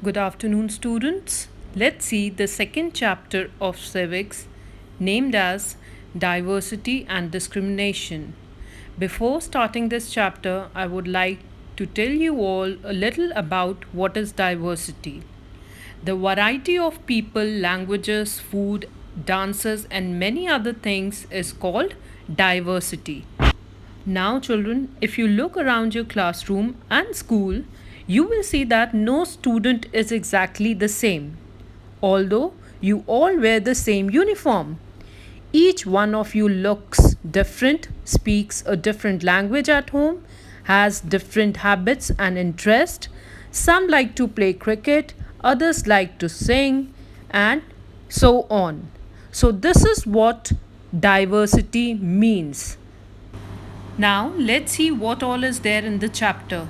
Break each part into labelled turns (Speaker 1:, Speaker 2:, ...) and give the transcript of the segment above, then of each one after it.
Speaker 1: Good afternoon, students. Let's see the second chapter of Civics, named as Diversity and Discrimination. Before starting this chapter, I would like to tell you all a little about what is diversity. The variety of people, languages, food, dances, and many other things is called diversity. Now, children, if you look around your classroom and school, you will see that no student is exactly the same, although you all wear the same uniform. Each one of you looks different, speaks a different language at home, has different habits and interests. Some like to play cricket, others like to sing, and so on. So, this is what diversity means. Now, let's see what all is there in the chapter.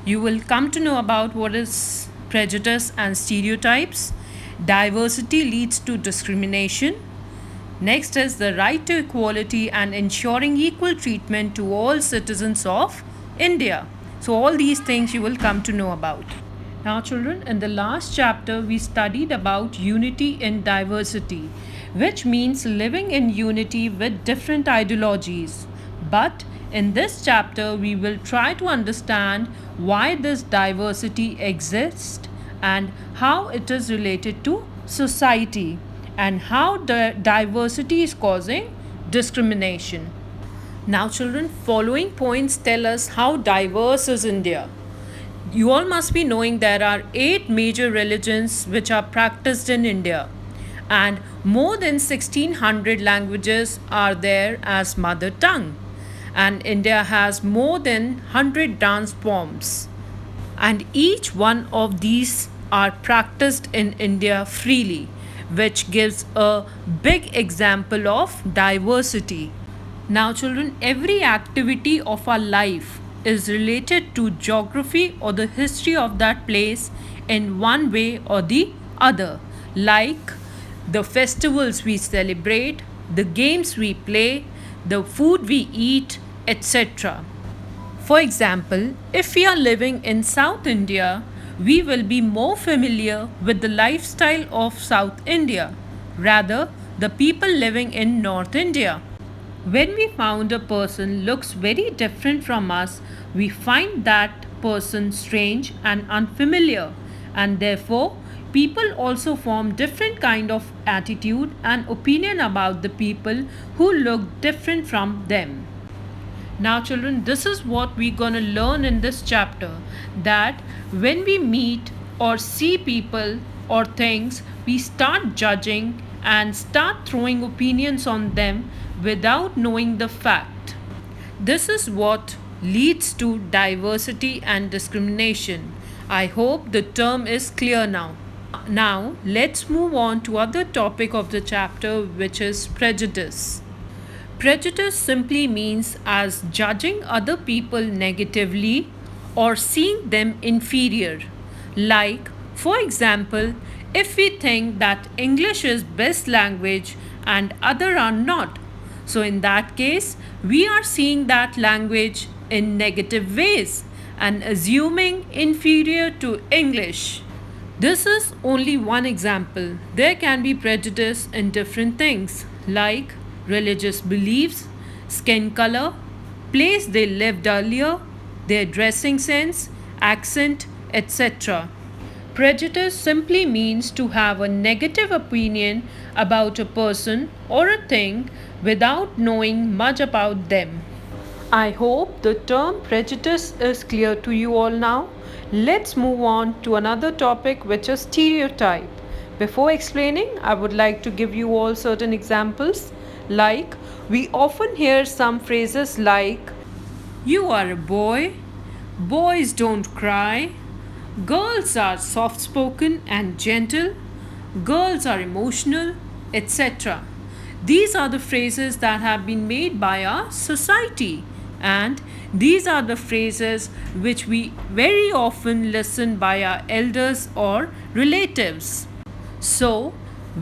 Speaker 1: You will come to know about what is prejudice and stereotypes. Diversity leads to discrimination. Next is the right to equality and ensuring equal treatment to all citizens of India. So, all these things you will come to know about. Now, children, in the last chapter, we studied about unity in diversity, which means living in unity with different ideologies. But in this chapter, we will try to understand why this diversity exists and how it is related to society and how the diversity is causing discrimination. Now, children, following points tell us how diverse is India. You all must be knowing there are 8 major religions which are practiced in India, and more than 1600 languages are there as mother tongue. And India has more than 100 dance forms, and each one of these are practiced in India freely, which gives a big example of diversity. Now, children, every activity of our life is related to geography or the history of that place in one way or the other, like the festivals we celebrate, the games we play, the food we eat, etc. For example, if we are living in South India, we will be more familiar with the lifestyle of South India, rather the people living in North India. When we found a person looks very different from us, we find that person strange and unfamiliar, and therefore people also form different kind of attitude and opinion about the people who look different from them. Now, children, this is what we're going to learn in this chapter, that when we meet or see people or things, we start judging and start throwing opinions on them without knowing the fact. This is what leads to diversity and discrimination. I hope the term is clear now. Now, let's move on to other topic of the chapter, which is prejudice. Prejudice simply means as judging other people negatively or seeing them inferior. Like, for example, if we think that English is best language and other are not, so in that case, we are seeing that language in negative ways and assuming inferior to English. This is only one example. There can be prejudice in different things like religious beliefs, skin color, place they lived earlier, their dressing sense, accent, etc. Prejudice simply means to have a negative opinion about a person or a thing without knowing much about them. I hope the term prejudice is clear to you all now. Let's move on to another topic, which is stereotype. Before explaining, I would like to give you all certain examples. Like, we often hear some phrases like, "You are a boy," "Boys don't cry," "Girls are soft spoken and gentle," "Girls are emotional," etc. These are the phrases that have been made by our society, and these are the phrases which we very often listen by our elders or relatives. So,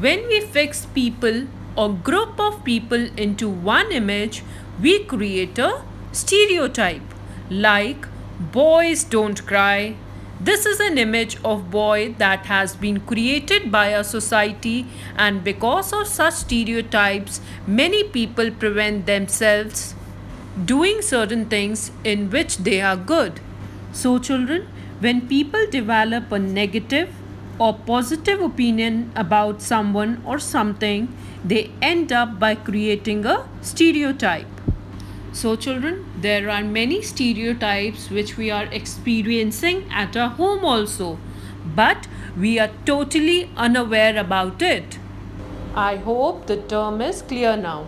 Speaker 1: when we fix people or group of people into one image, we create a stereotype like boys don't cry, This is an image of boy that has been created by a society, and because of such stereotypes, many people prevent themselves doing certain things in which they are good. So, children, when people develop a negative or positive opinion about someone or something, they end up by creating a stereotype. So, children, there are many stereotypes which we are experiencing at our home also, but we are totally unaware about it. I hope the term is clear now.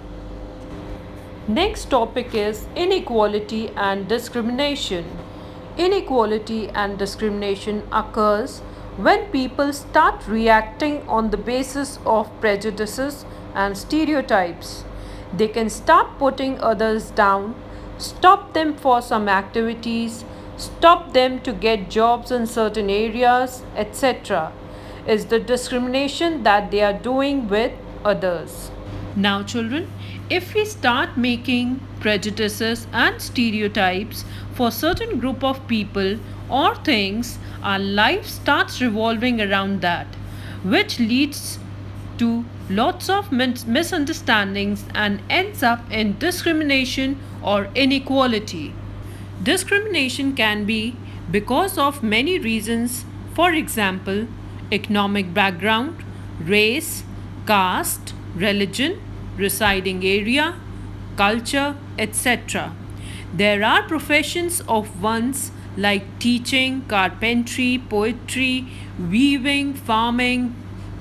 Speaker 1: Next topic is inequality and discrimination. Inequality and discrimination occurs when people start reacting on the basis of prejudices and stereotypes. They can start putting others down, stop them for some activities, stop them to get jobs in certain areas, etc. Is the discrimination that they are doing with others. Now, children, if we start making prejudices and stereotypes for certain group of people or things, our life starts revolving around that, which leads to lots of misunderstandings and ends up in discrimination or inequality. Discrimination can be because of many reasons, for example, economic background, race, caste, religion, residing area, culture, etc. There are professions of ones like teaching, carpentry, poetry, weaving, farming.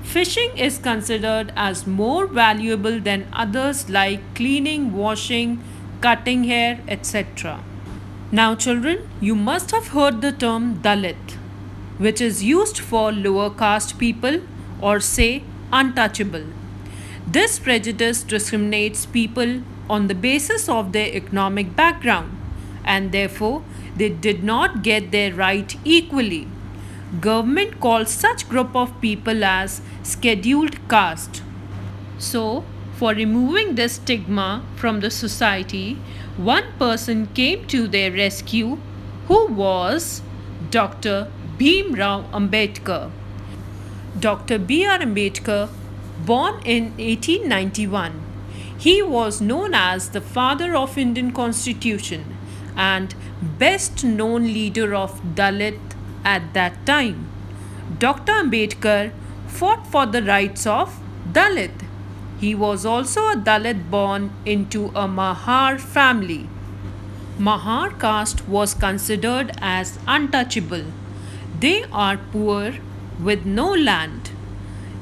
Speaker 1: Fishing is considered as more valuable than others like cleaning, washing, cutting hair, etc. Now, children, you must have heard the term Dalit, which is used for lower caste people or say untouchable. This prejudice discriminates people on the basis of their economic background, and therefore they did not get their right equally. Government calls such group of people as scheduled caste. So, for removing this stigma from the society, one person came to their rescue who was Dr. Bhimram Ambedkar. Dr. B.R. Ambedkar, born in 1891, he was known as the father of Indian Constitution and best known leader of Dalit at that time. Dr. Ambedkar fought for the rights of Dalit. He was also a Dalit born into a Mahar family. Mahar caste was considered as untouchable. They are poor with no land.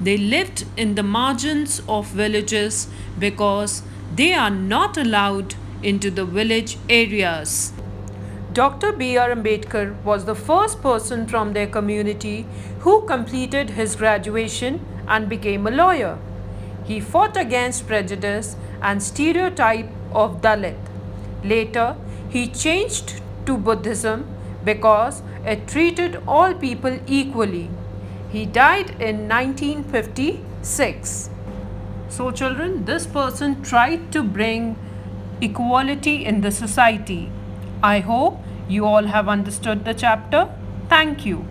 Speaker 1: They lived in the margins of villages because they are not allowed into the village areas. Dr. B.R. Ambedkar was the first person from their community who completed his graduation and became a lawyer. He fought against prejudice and stereotype of Dalit. Later, he changed to Buddhism because it treated all people equally. He died in 1956. So, children, this person tried to bring equality in the society. I hope you all have understood the chapter. Thank you.